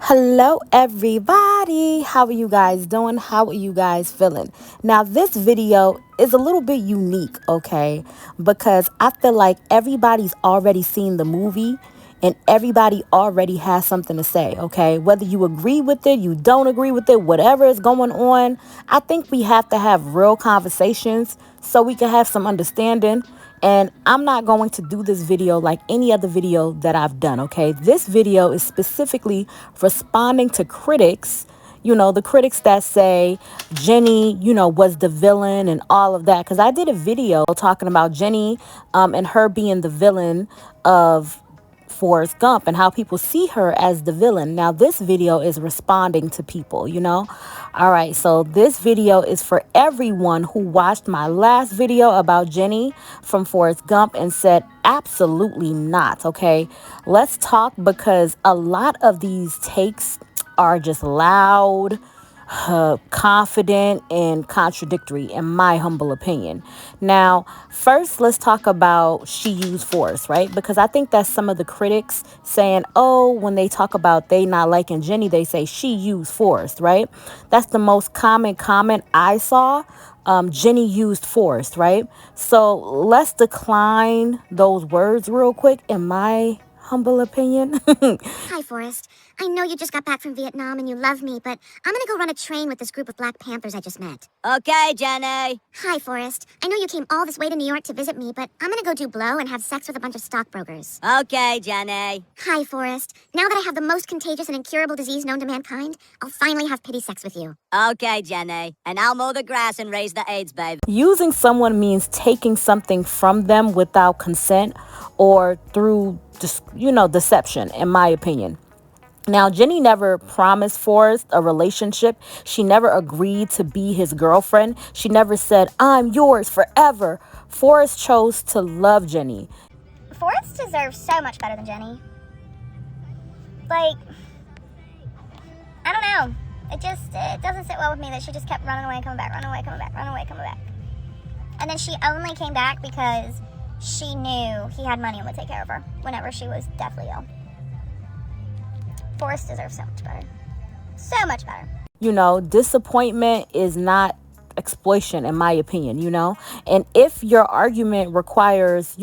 Hello, everybody. How are you guys doing? How are you guys feeling? Now, this video is a little bit unique, okay? Because I feel like everybody's already seen the movie and everybody already has something to say, okay? Whether you agree with it, you don't agree with it, whatever is going on, I think we have to have real conversations so we can have some understanding. And I'm not going to do this video like any other video that I've done, okay? This video is specifically responding to critics, the critics that say Jenny, was the villain and all of that. Because I did a video talking about Jenny and her being the villain of Forrest Gump and how people see her as the villain. Now, this video is responding to people. All right, so this video is for everyone who watched my last video about Jenny from Forrest Gump and said, absolutely not, okay? Let's talk because a lot of these takes are just loud, confident, and contradictory, in my humble opinion. Now, first, let's talk about she used force, right? Because I think that's some of the critics saying, oh, when they talk about they not liking Jenny, they say she used force, right? That's the most common comment I saw. Jenny used force, right? So let's decline those words real quick, in my humble opinion. Hi, Forrest. I know you just got back from Vietnam and you love me, but I'm gonna go run a train with this group of Black Panthers I just met. Okay, Jenny. Hi, Forrest. I know you came all this way to New York to visit me, but I'm gonna go do blow and have sex with a bunch of stockbrokers. Okay, Jenny. Hi, Forrest. Now that I have the most contagious and incurable disease known to mankind, I'll finally have pity sex with you. Okay, Jenny. And I'll mow the grass and raise the AIDS baby. Using someone means taking something from them without consent or through deception, in my opinion. Now, Jenny never promised Forrest a relationship. She never agreed to be his girlfriend. She never said, I'm yours forever. Forrest chose to love Jenny. Forrest deserves so much better than Jenny. Like, I don't know. It doesn't sit well with me that she just kept running away and coming back, running away, coming back, running away, coming back. And then she only came back because she knew he had money and would take care of her whenever she was deathly ill. Forrest deserves so much better. So much better. Disappointment is not exploitation, in my opinion, And if your argument requires,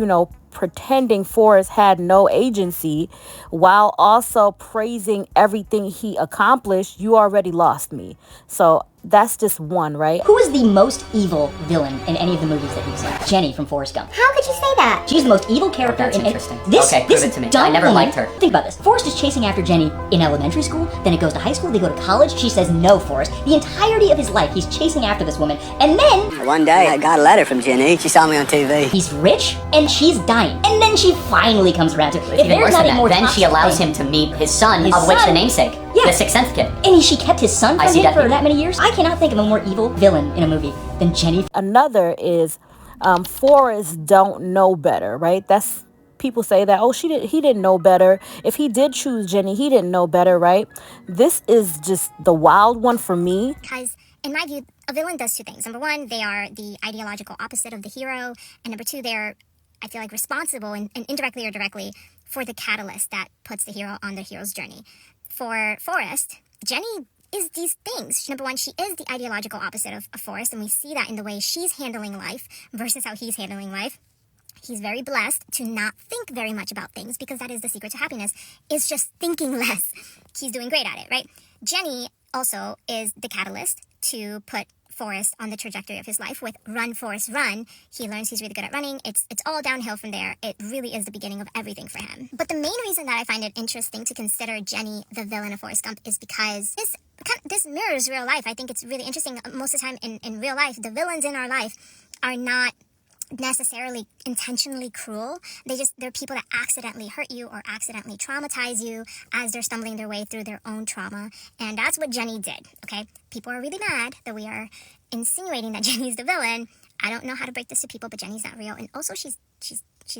pretending Forrest had no agency while also praising everything he accomplished, you already lost me. So that's just one, right? Who is the most evil villain in any of the movies that you've seen? Jenny from Forrest Gump. How could you say that? She's the most evil character That's in interesting. Okay, prove it to me. I never liked her. Think about this. Forrest is chasing after Jenny in elementary school, then it goes to high school, they go to college. She says no, Forrest. The entirety of his life, he's chasing after this woman. And then One day, I got a letter from Jenny. She saw me on TV. he's rich and she's dying. And then she finally comes around to it. It's even worse than that. Then she allows him to meet his son, of which the namesake, the Sixth Sense kid. And she kept his son from I see him for that. that many years. I cannot think of a more evil villain in a movie than Jenny. Another is Forrest don't know better, right? That's people say that, oh, he didn't know better. If he did choose Jenny, he didn't know better, right? This is just the wild one for me. Because, in my view, a villain does two things. Number one, they are the ideological opposite of the hero. And number two, they're, I feel like, responsible and indirectly or directly for the catalyst that puts the hero on the hero's journey. For Forrest, Jenny is these things. Number one, she is the ideological opposite of Forrest, and we see that in the way she's handling life versus how he's handling life. He's very blessed to not think very much about things because that is the secret to happiness, is just thinking less. He's doing great at it, right? Jenny also is the catalyst to put Forrest on the trajectory of his life with Run, Forrest, Run. He learns he's really good at running. It's all downhill from there. It really is the beginning of everything for him. But the main reason that I find it interesting to consider Jenny the villain of Forrest Gump is because this mirrors real life. I think it's really interesting. Most of the time in real life, the villains in our life are not necessarily intentionally cruel. They're people that accidentally hurt you or accidentally traumatize you as they're stumbling their way through their own trauma. And that's what Jenny did, okay? People are really mad that we are insinuating that Jenny's the villain. I don't know how to break this to people, but Jenny's not real. And also she's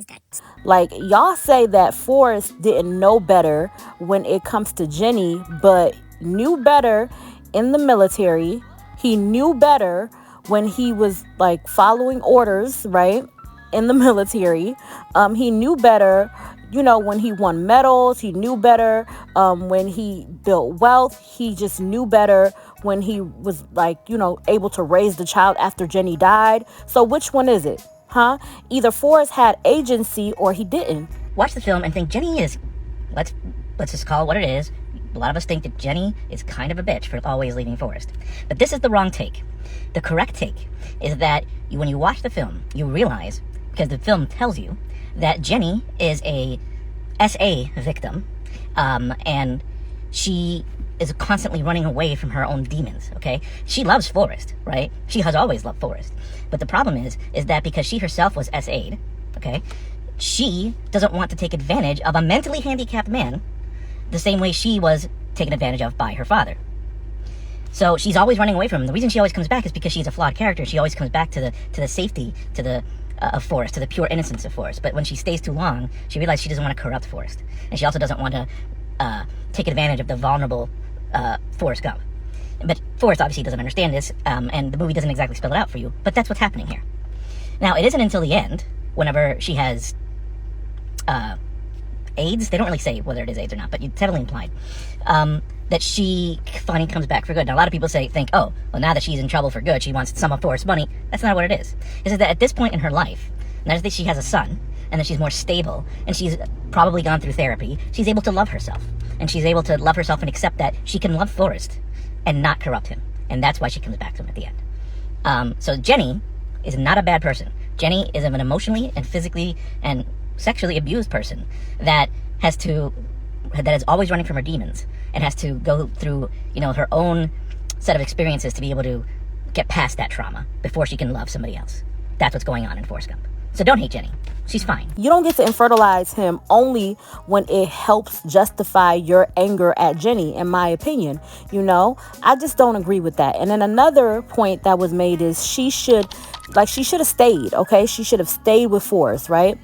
dead. Like, y'all say that Forrest didn't know better when it comes to Jenny, but knew better in the military. He knew better when he was like following orders, right, in the military. He knew better when he won medals, he knew better. When he built wealth, he just knew better. When he was like, able to raise the child after Jenny died. So which one is it? Huh? Either Forrest had agency or he didn't. Watch the film and think Jenny is, let's just call it what it is. A lot of us think that Jenny is kind of a bitch for always leaving Forrest. But this is the wrong take. The correct take is that when you watch the film, you realize, because the film tells you, that Jenny is a SA victim, and she is constantly running away from her own demons, okay? She loves Forrest, right? She has always loved Forrest. But the problem is that because she herself was SA'd, okay, she doesn't want to take advantage of a mentally handicapped man the same way she was taken advantage of by her father. So she's always running away from him. The reason she always comes back is because she's a flawed character. She always comes back to the safety, to the of Forrest, to the pure innocence of Forrest. But when she stays too long, she realizes she doesn't want to corrupt Forrest. And she also doesn't want to take advantage of the vulnerable Forrest Gump. But Forrest obviously doesn't understand this, and the movie doesn't exactly spell it out for you. But that's what's happening here. Now, it isn't until the end, whenever she has AIDS, they don't really say whether it is AIDS or not, but it's heavily implied, that she finally comes back for good. Now, a lot of people think, oh, well, now that she's in trouble for good, she wants some of Forrest's money. That's not what it is. It's that at this point in her life, now that she has a son, and that she's more stable, and she's probably gone through therapy, she's able to love herself. And she's able to love herself and accept that she can love Forrest and not corrupt him. And that's why she comes back to him at the end. So Jenny is not a bad person. Jenny is an emotionally and physically and sexually abused person that is always running from her demons and has to go through, her own set of experiences to be able to get past that trauma before she can love somebody else. That's what's going on in Forrest Gump. So don't hate Jenny. She's fine. You don't get to infertilize him only when it helps justify your anger at Jenny, in my opinion. I just don't agree with that. And then another point that was made is she should have stayed, okay? She should have stayed with Forrest, right?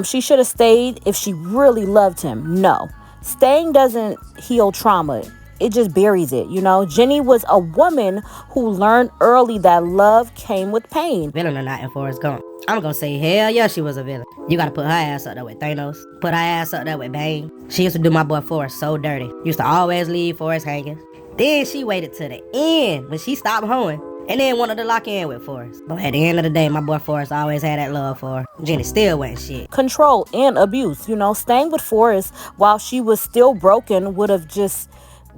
She should have stayed if she really loved him. No. Staying doesn't heal trauma. It just buries it, Jenny was a woman who learned early that love came with pain. Villain or not in Forrest Gump, I'm gonna say hell yeah, she was a villain. You gotta put her ass up there with Thanos. Put her ass up there with Bane. She used to do my boy Forrest so dirty. Used to always leave Forrest hanging. Then she waited to the end when she stopped hoeing, and then wanted to lock in with Forrest. But at the end of the day, my boy Forrest always had that love for her. Jenny still wasn't shit. Control and abuse, staying with Forrest while she was still broken would have just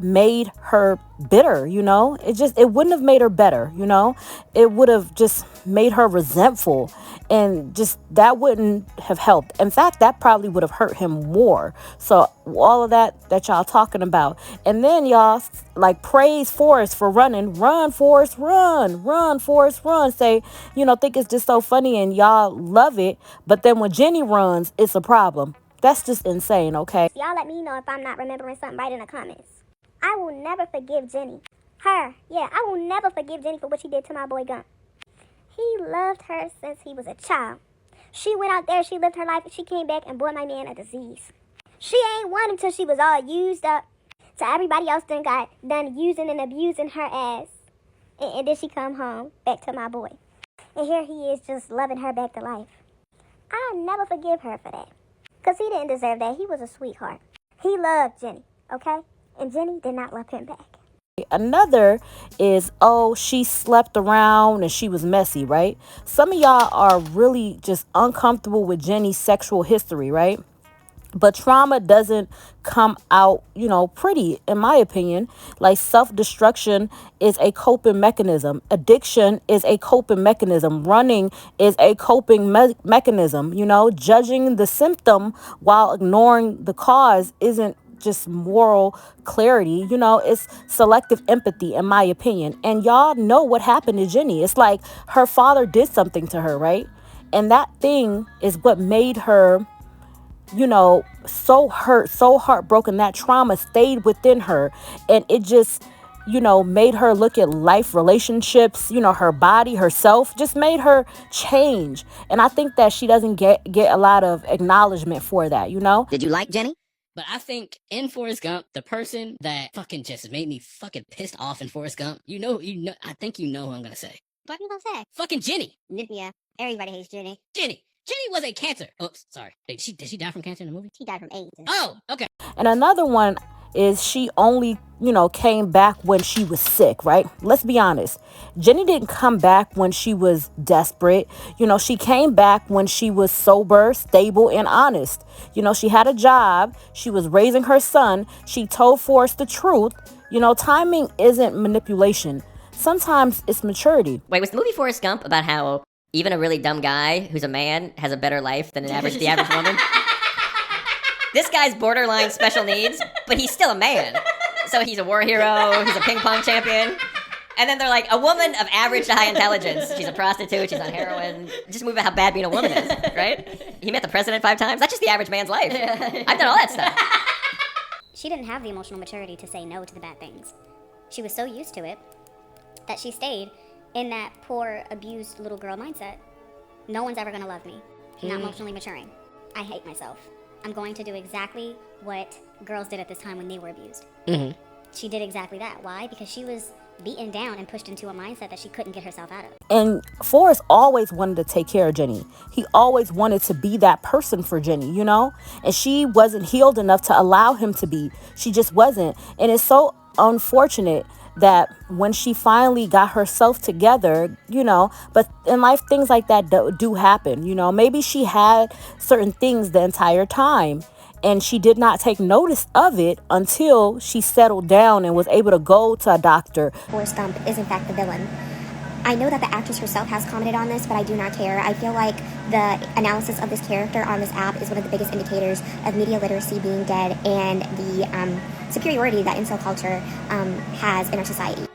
made her bitter, it wouldn't have made her better, it would have just made her resentful, and just that wouldn't have helped. In fact, that probably would have hurt him more. So all of that y'all talking about, and then y'all praise Forrest for running. Run, Forrest, run, Forrest, run. Say, think it's just so funny and y'all love it, but then when Jenny runs, it's a problem. That's just insane, okay? Y'all let me know if I'm not remembering something right in the comments. I will never forgive Jenny. I will never forgive Jenny for what she did to my boy Gump. He loved her since he was a child. She went out there, she lived her life, and she came back and brought my man a disease. She ain't won until she was all used up. So everybody else got done using and abusing her ass. And then she come home, back to my boy. And here he is just loving her back to life. I'll never forgive her for that. Because he didn't deserve that. He was a sweetheart. He loved Jenny, okay? And Jenny did not love him back. Another is, she slept around and she was messy, right? Some of y'all are really just uncomfortable with Jenny's sexual history, right? But trauma doesn't come out, pretty, in my opinion. Self-destruction is a coping mechanism. Addiction is a coping mechanism. Running is a coping mechanism. Judging the symptom while ignoring the cause isn't just moral clarity. It's selective empathy, in my opinion. And y'all know what happened to Jenny. It's like her father did something to her, right? And that thing is what made her, so hurt, so heartbroken. That trauma stayed within her, and it just, made her look at life, relationships, her body, herself, just made her change. And I think that she doesn't get a lot of acknowledgement for that, Did you like Jenny? But I think in Forrest Gump, the person that fucking just made me fucking pissed off in Forrest Gump, I think you know who I'm gonna say. What are you gonna say? Fucking Jenny. Yeah, everybody hates Jenny. Jenny. Jenny was a cancer. Oops, sorry. Did she die from cancer in the movie? She died from AIDS. Oh, okay. And another one is she only, came back when she was sick, right? Let's be honest. Jenny didn't come back when she was desperate. She came back when she was sober, stable, and honest. She had a job. She was raising her son. She told Forrest the truth. Timing isn't manipulation. Sometimes it's maturity. Wait, was the movie Forrest Gump about how even a really dumb guy who's a man has a better life than the average woman? This guy's borderline special needs, but he's still a man. So he's a war hero, he's a ping pong champion. And then they're like, a woman of average to high intelligence. She's a prostitute, she's on heroin. Just move about how bad being a woman is, right? He met the president 5 times. That's just the average man's life. I've done all that stuff. She didn't have the emotional maturity to say no to the bad things. She was so used to it that she stayed in that poor, abused little girl mindset. No one's ever gonna love me. I'm not emotionally maturing. I hate myself. I'm going to do exactly what girls did at this time when they were abused. Mm-hmm. She did exactly that. Why? Because she was beaten down and pushed into a mindset that she couldn't get herself out of. And Forrest always wanted to take care of Jenny. He always wanted to be that person for Jenny, And she wasn't healed enough to allow him to be. She just wasn't. And it's so unfortunate that when she finally got herself together, but in life, things like that do happen, Maybe she had certain things the entire time and she did not take notice of it until she settled down and was able to go to a doctor. Forrest Gump is in fact the villain. I know that the actress herself has commented on this, but I do not care. I feel like the analysis of this character on this app is one of the biggest indicators of media literacy being dead and the superiority that incel culture has in our society.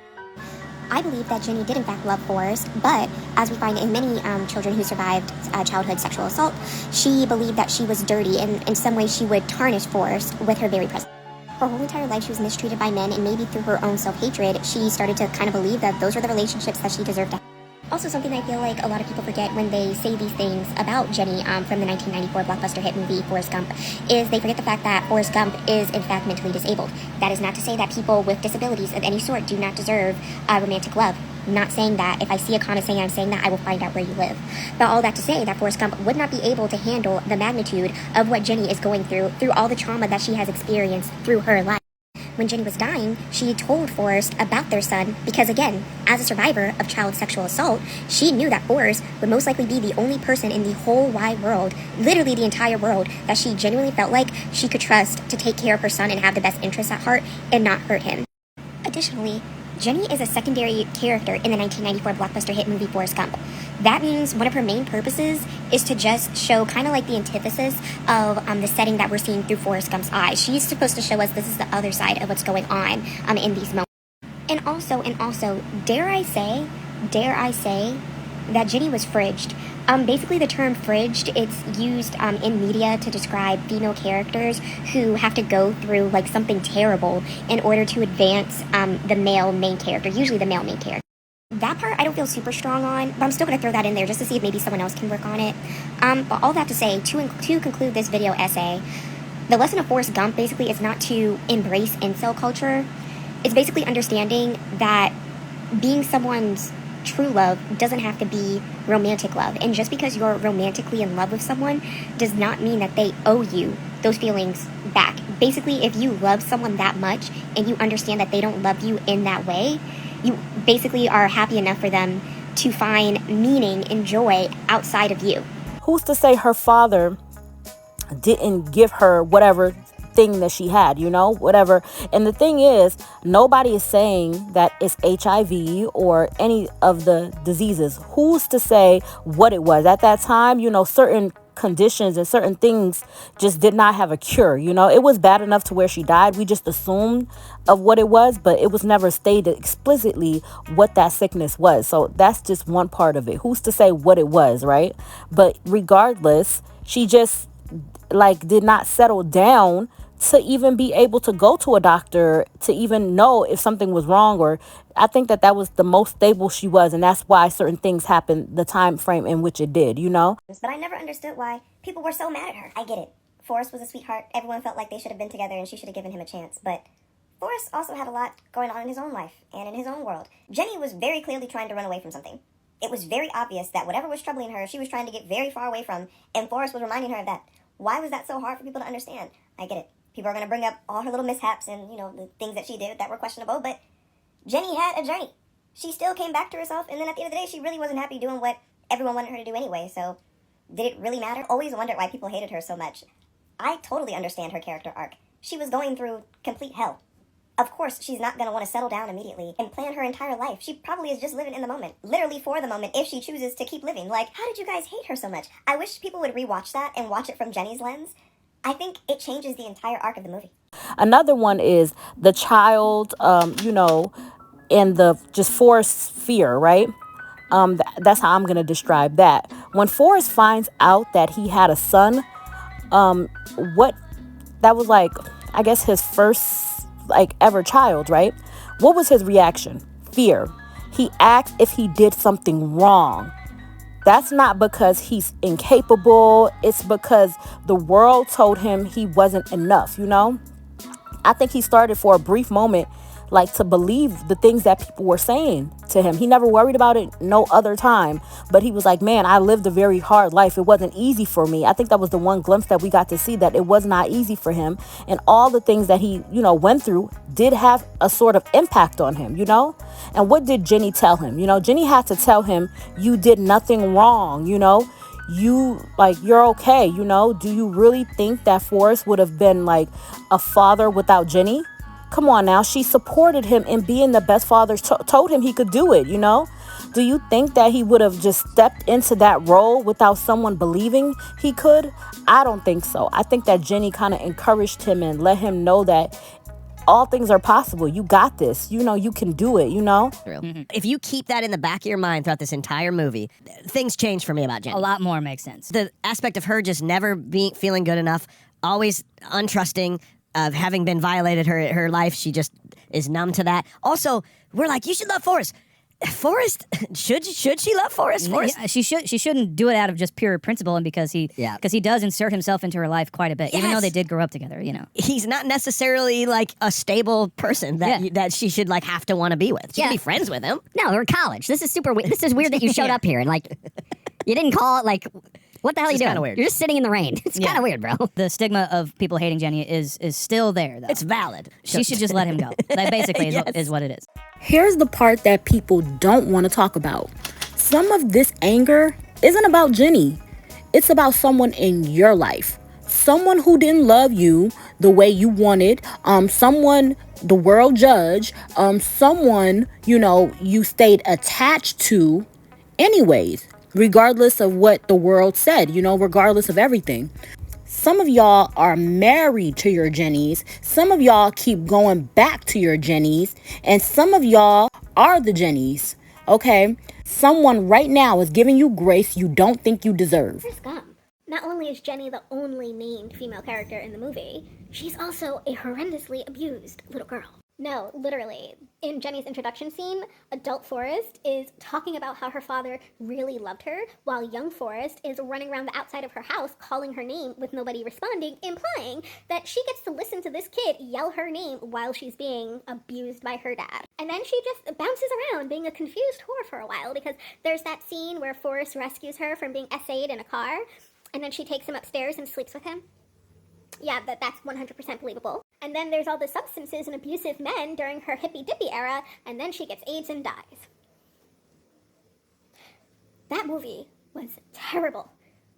I believe that Jenny did in fact love Forrest, but as we find in many children who survived childhood sexual assault, she believed that she was dirty and in some way she would tarnish Forrest with her very presence. Her whole entire life she was mistreated by men, and maybe through her own self-hatred, she started to kind of believe that those were the relationships that she deserved to have. Also, something I feel like a lot of people forget when they say these things about Jenny from the 1994 blockbuster hit movie Forrest Gump is they forget the fact that Forrest Gump is in fact mentally disabled. That is not to say that people with disabilities of any sort do not deserve romantic love. I'm not saying that. If I see a comment saying I'm saying that, I will find out where you live. But all that to say that Forrest Gump would not be able to handle the magnitude of what Jenny is going through all the trauma that she has experienced through her life. When Jenny was dying, she told Forrest about their son because, again, as a survivor of child sexual assault, she knew that Forrest would most likely be the only person in the whole wide world, literally the entire world, that she genuinely felt like she could trust to take care of her son and have the best interests at heart and not hurt him. Additionally, Jenny is a secondary character in the 1994 blockbuster hit movie Forrest Gump. That means one of her main purposes is to just show kind of like the antithesis of the setting that we're seeing through Forrest Gump's eyes. She's supposed to show us this is the other side of what's going on in these moments. And also, dare I say that Jenny was fridged. Basically, the term fridged, it's used in media to describe female characters who have to go through like something terrible in order to advance the male main character, usually the male main character. That part I don't feel super strong on, but I'm still going to throw that in there just to see if maybe someone else can work on it. But all that to say, to conclude this video essay, the lesson of Forrest Gump basically is not to embrace incel culture. It's basically understanding that being someone's true love doesn't have to be romantic love. And just because you're romantically in love with someone does not mean that they owe you those feelings back. Basically, if you love someone that much and you understand that they don't love you in that way, you basically are happy enough for them to find meaning and joy outside of you. Who's to say her father didn't give her whatever thing that she had, whatever. And the thing is, nobody is saying that it's HIV or any of the diseases. Who's to say what it was? At that time, certain conditions and certain things just did not have a cure. It was bad enough to where she died. We just assumed of what it was, but it was never stated explicitly what that sickness was. So that's just one part of it. Who's to say what it was, right? But regardless, she just did not settle down to even be able to go to a doctor to even know if something was wrong. Or I think that was the most stable she was, and that's why certain things happened the time frame in which it did, But I never understood why people were so mad at her. I get it. Forrest was a sweetheart. Everyone felt like they should have been together and she should have given him a chance. But Forrest also had a lot going on in his own life and in his own world. Jenny was very clearly trying to run away from something. It was very obvious that whatever was troubling her, she was trying to get very far away from, and Forrest was reminding her of that. Why was that so hard for people to understand? I get it. People are going to bring up all her little mishaps and, the things that she did that were questionable, but Jenny had a journey. She still came back to herself, and then at the end of the day, she really wasn't happy doing what everyone wanted her to do anyway, so did it really matter? Always wondered why people hated her so much. I totally understand her character arc. She was going through complete hell. Of course, she's not going to want to settle down immediately and plan her entire life. She probably is just living in the moment. Literally for the moment, if she chooses to keep living. Like, how did you guys hate her so much? I wish people would rewatch that and watch it from Jenny's lens. I think it changes the entire arc of the movie. Another one is the child, and the just Forrest's fear, right? That's how I'm going to describe that. When Forrest finds out that he had a son, what that was like, I guess his first ever child, right? What was his reaction? Fear. He asked if he did something wrong. That's not because he's incapable. It's because the world told him he wasn't enough, I think he started for a brief moment to believe the things that people were saying to him. He never worried about it no other time, but he was like, man, I lived a very hard life. It wasn't easy for me. I think that was the one glimpse that we got to see, that it was not easy for him, and all the things that he went through did have a sort of impact on him. And what did Jenny tell him? Jenny had to tell him, you did nothing wrong. You're okay. Do you really think that Forrest would have been a father without Jenny? Come on now. She supported him in being the best father, told him he could do it, Do you think that he would have just stepped into that role without someone believing he could? I don't think so. I think that Jenny kind of encouraged him and let him know that all things are possible. You got this. You can do it, Mm-hmm. If you keep that in the back of your mind throughout this entire movie, things change for me about Jenny. A lot more makes sense. The aspect of her just never feeling good enough, always untrusting of having been violated her life. She just is numb to that. Also, we're like, you should love Forrest. Forrest, should she love Forrest? Forrest? Yeah, she shouldn't do it out of just pure principle, and because he does insert himself into her life quite a bit, even though they did grow up together. He's not necessarily a stable person that she should have to want to be with. She can be friends with him. No, we're in college. This is super weird. This is weird that you showed up here and you didn't call it what the hell are you doing? Weird. You're just sitting in the rain. It's kind of weird, bro. The stigma of people hating Jenny is still there, though. It's valid. She should just let him go. That basically is what it is. Here's the part that people don't want to talk about. Some of this anger isn't about Jenny. It's about someone in your life. Someone who didn't love you the way you wanted. Someone the world judged. Someone, you stayed attached to anyways. Regardless of what the world said, regardless of everything. Some of y'all are married to your Jennies. Some of y'all keep going back to your Jennies. And some of y'all are the Jennies. Okay? Someone right now is giving you grace you don't think you deserve. Forrest Gump. Not only is Jenny the only named female character in the movie, she's also a horrendously abused little girl. No, literally. In Jenny's introduction scene, adult Forrest is talking about how her father really loved her, while young Forrest is running around the outside of her house calling her name with nobody responding, implying that she gets to listen to this kid yell her name while she's being abused by her dad. And then she just bounces around being a confused whore for a while, because there's that scene where Forrest rescues her from being essayed in a car, and then she takes him upstairs and sleeps with him. Yeah, that's 100% believable. And then there's all the substances and abusive men during her hippy-dippy era, and then she gets AIDS and dies. That movie was terrible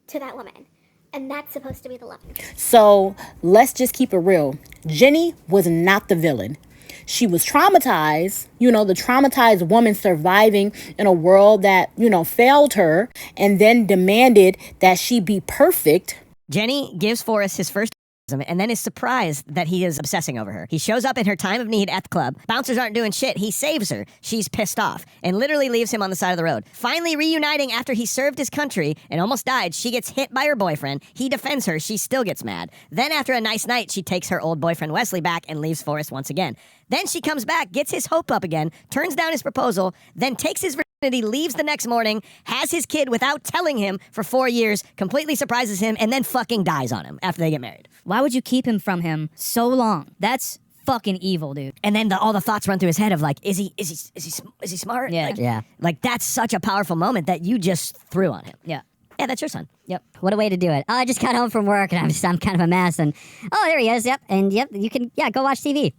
to that woman, and that's supposed to be the love interest. So let's just keep it real. Jenny was not the villain. She was traumatized, the traumatized woman surviving in a world that, failed her and then demanded that she be perfect. Jenny gives Forrest his first and then is surprised that he is obsessing over her. He shows up in her time of need at the club. Bouncers aren't doing shit. He saves her. She's pissed off and literally leaves him on the side of the road. Finally reuniting after he served his country and almost died, she gets hit by her boyfriend. He defends her. She still gets mad. Then after a nice night, she takes her old boyfriend Wesley back and leaves Forrest once again. Then she comes back, gets his hope up again, turns down his proposal, then takes his virginity, leaves the next morning, has his kid without telling him for 4 years, completely surprises him, and then fucking dies on him after they get married. Why would you keep him from him so long? That's fucking evil, dude. And then all the thoughts run through his head of like, is he smart? Yeah. Like, Yeah. Like that's such a powerful moment that you just threw on him. Yeah. Yeah, that's your son. Yep. What a way to do it. Oh, I just got home from work and I'm kind of a mess. And oh, there he is. Yep. And yep, you can go watch TV.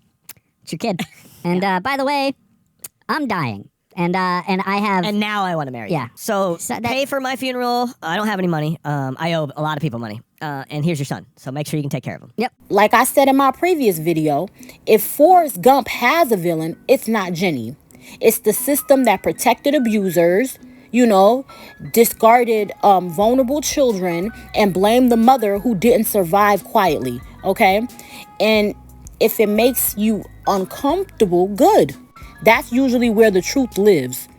It's your kid. And by the way, I'm dying. And I have. And now I want to marry you. Yeah. So that- pay for my funeral. I don't have any money. I owe a lot of people money. And here's your son. So make sure you can take care of him. Yep. Like I said in my previous video, if Forrest Gump has a villain, it's not Jenny. It's the system that protected abusers, discarded vulnerable children, and blamed the mother who didn't survive quietly, okay? And if it makes you uncomfortable, good. That's usually where the truth lives,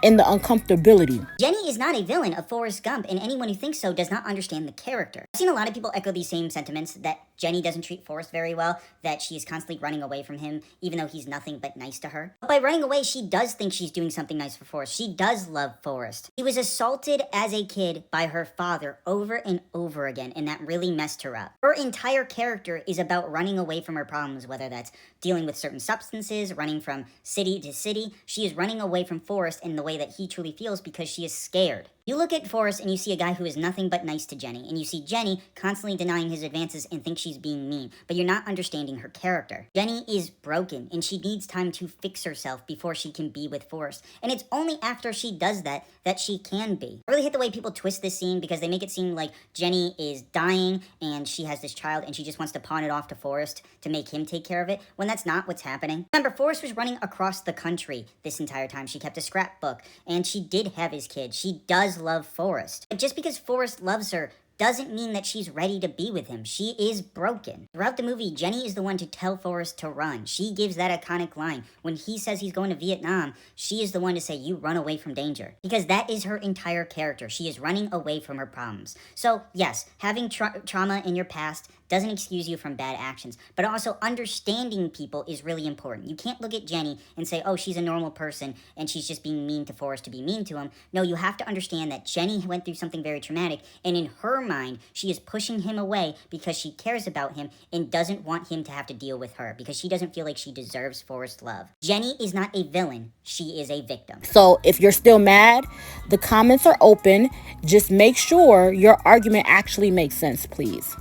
in the uncomfortability. Jenny is not a villain of Forrest Gump, and anyone who thinks so does not understand the character. I've seen a lot of people echo these same sentiments, that Jenny doesn't treat Forrest very well, that she is constantly running away from him, even though he's nothing but nice to her. But by running away, she does think she's doing something nice for Forrest. She does love Forrest. He was assaulted as a kid by her father over and over again, and that really messed her up. Her entire character is about running away from her problems, whether that's dealing with certain substances, running from city to city. She is running away from Forrest in the way that he truly feels because she is scared. You look at Forrest and you see a guy who is nothing but nice to Jenny, and you see Jenny constantly denying his advances and think she's being mean, but you're not understanding her character. Jenny is broken, and she needs time to fix herself before she can be with Forrest, and it's only after she does that that she can be. I really hate the way people twist this scene because they make it seem like Jenny is dying and she has this child and she just wants to pawn it off to Forrest to make him take care of it, when that's not what's happening. Remember, Forrest was running across the country this entire time. She kept a scrapbook, and she did have his kid. She does love Forrest. But just because Forrest loves her doesn't mean that she's ready to be with him. She is broken. Throughout the movie, Jenny is the one to tell Forrest to run. She gives that iconic line. When he says he's going to Vietnam, she is the one to say, you run away from danger. Because that is her entire character. She is running away from her problems. So yes, having trauma in your past doesn't excuse you from bad actions, but also understanding people is really important. You can't look at Jenny and say, oh, she's a normal person and she's just being mean to Forrest to be mean to him. No, you have to understand that Jenny went through something very traumatic, and in her mind, she is pushing him away because she cares about him and doesn't want him to have to deal with her because she doesn't feel like she deserves Forrest's love. Jenny is not a villain. She is a victim. So if you're still mad, the comments are open. Just make sure your argument actually makes sense, please.